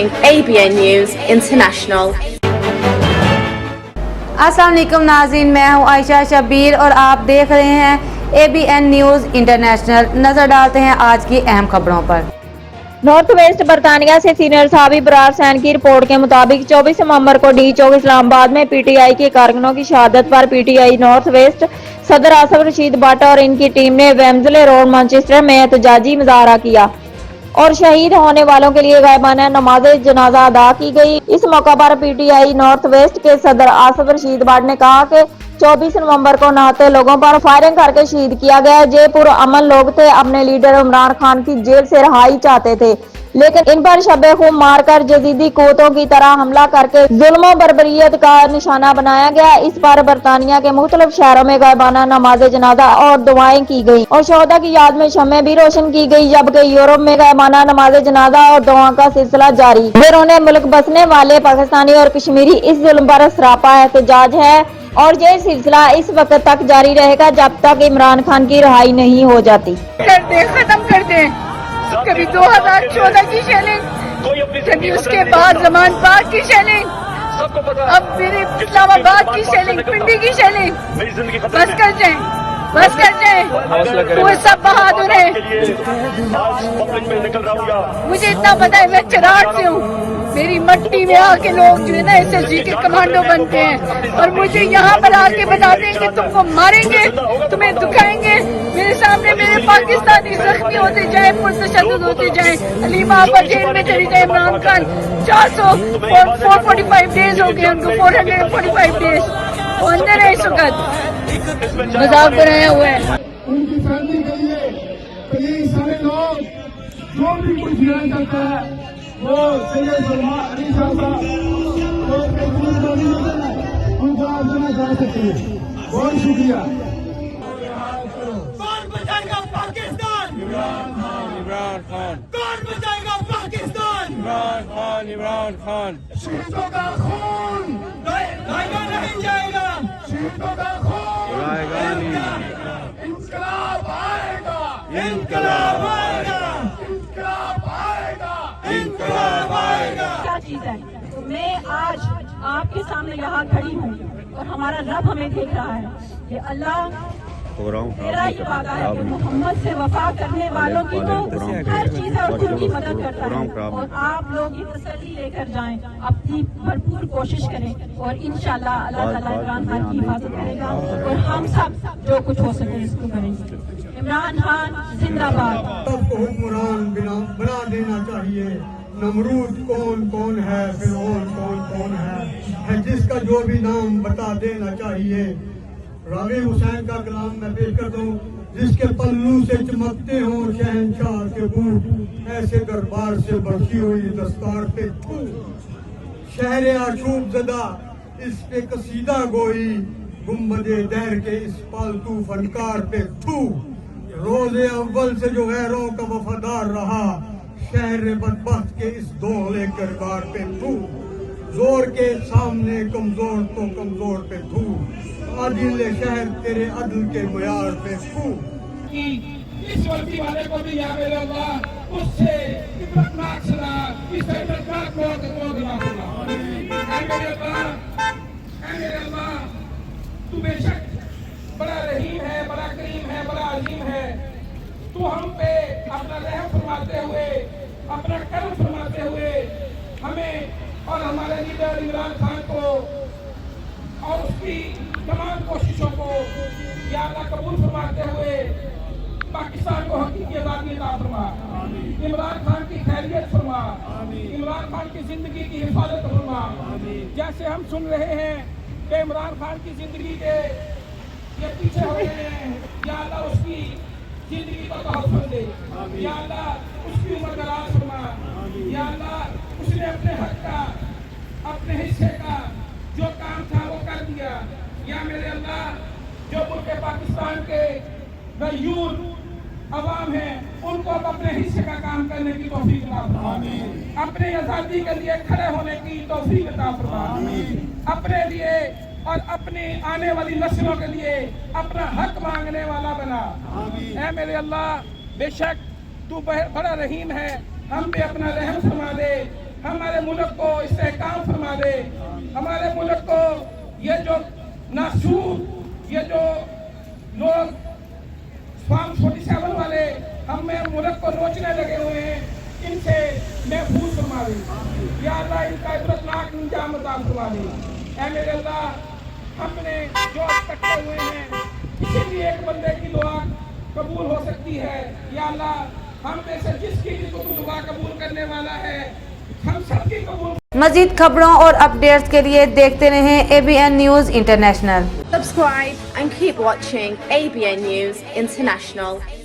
ABN News International. अस्सलाम वालेकुम नाज़रीन, मैं हूँ आयशा शबीर और आप देख रहे हैं ABN न्यूज़ इंटरनेशनल। नज़र डालते हैं आज की अहम खबरों पर। नॉर्थ वेस्ट बरतानिया से सीनियर साहबी बरार सैन की रिपोर्ट के मुताबिक 24 नवंबर को डी चौक इस्लामाबाद में पीटीआई के कारकुनों की शहादत पर पीटीआई नॉर्थ वेस्ट सदर आसफ रशीद भट्ट और इनकी टीम ने वेम्बले रोड मैनचेस्टर में एहतजाजी मुजाहरा किया और शहीद होने वालों के लिए गायबाना नमाज जनाजा अदा की गई। इस मौका पर पीटीआई नॉर्थ वेस्ट के सदर आसफ रशीद भट्ट ने कहा कि 24 नवंबर को नहाते लोगों पर फायरिंग करके शहीद किया गया। ये पुरअमन लोग थे, अपने लीडर इमरान खान की जेल से रहाई चाहते थे, लेकिन इन पर शब खूब मारकर जदीदी कुव्वतों की तरह हमला करके जुल्म बर्बरियत का निशाना बनाया गया। इस पर बरतानिया के मुख्तलिफ शहरों में गायबाना नमाज जनाजा और दुआएं की गई और शोहदा की याद में शम्में भी रोशन की गई, जबकि यूरोप में गायबाना नमाज जनाजा और दुआ का सिलसिला जारी। बैरून मुल्क बसने वाले पाकिस्तानी और कश्मीरी इस जुल्म पर सरापा एहतजाज है और ये सिलसिला इस वक्त तक जारी रहेगा जब तक इमरान खान की रिहाई नहीं हो जाती। खत्म कर दे। कभी 2014 की शेलिंग, कभी उसके बाद जमान पाक की शेलिंग, अब मेरे इस्लामाबाद की शेलिंग, पिंडी की शेलिंग। बस कर जाए, बस कर जाए। वो सब बहादुर है। मुझे इतना पता है, मैं चराट से हूँ। मेरी मट्टी में आके लोग जो है ना SSG के कमांडो बनते हैं और मुझे यहाँ पर आके बताते हैं कि तुमको मारेंगे, तुम्हें दुखाएंगे। मेरे सामने मेरे पाकिस्तानी जख्मी होते जाए, पुरतशद्दुद होते जाए, अली बाबा जेल में चली जाए। इमरान खान 445 डेज हो गए उनको, 445 डेज वो अंदर है इस वक्त, मजाक बनाया हुआ है। उनकी फैमिली के लिए प्लीज सारे लोग जो भी कुछ न्याय करता है वो सैयद सलमान अली साहब उनको आप देना जा सकते हैं। बहुत शुक्रिया। कौन बचाएगा पाकिस्तान? इमरान खान। कौन बचाएगा पाकिस्तान? इमरान खान। शहीदों का खून गाएगा नहीं जाएगा। शहीदों का खून इंकलाब आएगा, इंकलाब आएगा, इंकलाब आएगा, इंकलाब आएगा। क्या चीज है? तो मैं आज आपके सामने यहाँ खड़ी हूँ और हमारा रब हमें देख रहा है कि अल्लाह मेरा ये वादा है कि मोहम्मद से वफा करने वालों की तो हर चीज है और उनकी मदद करता है। और आप लोग ये तसल्ली लेकर जाएं, अपनी भरपूर कोशिश करें और इंशाल्लाह अल्लाह ताला इमरान खान की हिफाजत करेगा और हम सब जो कुछ हो सके इसको करेंगे। इमरान खान जिंदाबाद। सबको हुक्मरान बना देना चाहिए। नमरूद कौन कौन है, फिरौन कौन कौन है जिसका जो भी नाम बता देना चाहिए। रागी हुसैन का कलाम मैं पेश करता हूँ। जिसके पल्लू से चमकते हों शहंशाह के बूट, ऐसे दरबार से बरसी हुई दस्तार पे थू। शहर आशूब जदा इस पे कसीदा गोई, गुम्बदे दहर के इस पालतू फनकार पे थू। रोजे अव्वल से जो गैरों का वफादार रहा, शहर बदबख्त के इस दोहले किरदार पे थू। जोर के सामने कमजोर तो कमजोर पे थू, आदिल शहर तेरे अदल के मयार पे थू। इस वर्दी वाले को भी या मेरे अल्लाह उससे इब्रतनाक सुना, इस इब्रतनाक मौत को दिला सुना। ऐ मेरे अल्लाह तू बेशक बड़ा रहीम है, बड़ा करीम है, बड़ा अजीम है। तू हम पे अपना रहम फरमाते हुए, अपना करम फरमाते हुए हमें और हमारे लीडर इमरान खान को और उसकी तमाम कोशिशों को या अल्लाह कबूल फरमाते हुए पाकिस्तान को हकीकी आजादी अता फरमा। इमरान खान की खैरियत फरमा, इमरान खान की जिंदगी की हिफाजत फरमा। जैसे हम सुन रहे हैं कि इमरान खान की जिंदगी के ये पीछे हो गए हैं, या अल्लाह उसकी जिंदगी को तहफ़्फ़ुज़ दे, या अल्लाह उसकी उम्र दराज फरमा, या अल्लाह उसने अपने हक का, अपने हिस्से का जो काम था वो कर दिया। या मेरे अल्लाह जो मुल्क पाकिस्तान के गयूर अवाम है उनको अब अपने हिस्से का काम करने की तौफीक अता फरमा। अपने आजादी के लिए खड़े होने की तौफीक अता फरमा। अपने लिए और अपनी आने वाली नस्लों के लिए अपना हक मांगने वाला बना। ऐ मेरे अल्लाह बेशक तू बड़ा रहीम है, हम पे अपना रहम फरमा दे। हमारे मुल्क को इस्तेहकाम फरमा दे, हमारे मुल्क को ये जो नासूर ये जो लोग फार्म 47 वाले हमें मुल्क को नोचने लगे हुए हैं, इनसे महफूज फरमा दे या अल्लाह, इनका इबरतनाक अंजाम अता फरमा दे। ऐ मेरे अल्लाह, हमने जो कटे हुए हैं किसी भी एक बंदे की दुआ कबूल हो सकती है या अल्लाह, हम में से जिसकी भी तू दुआ कबूल करने वाला है हम सबकी कबूल। मजीद खबरों और अपडेट्स के लिए देखते रहें ABN news international. Subscribe and keep watching ABN News International.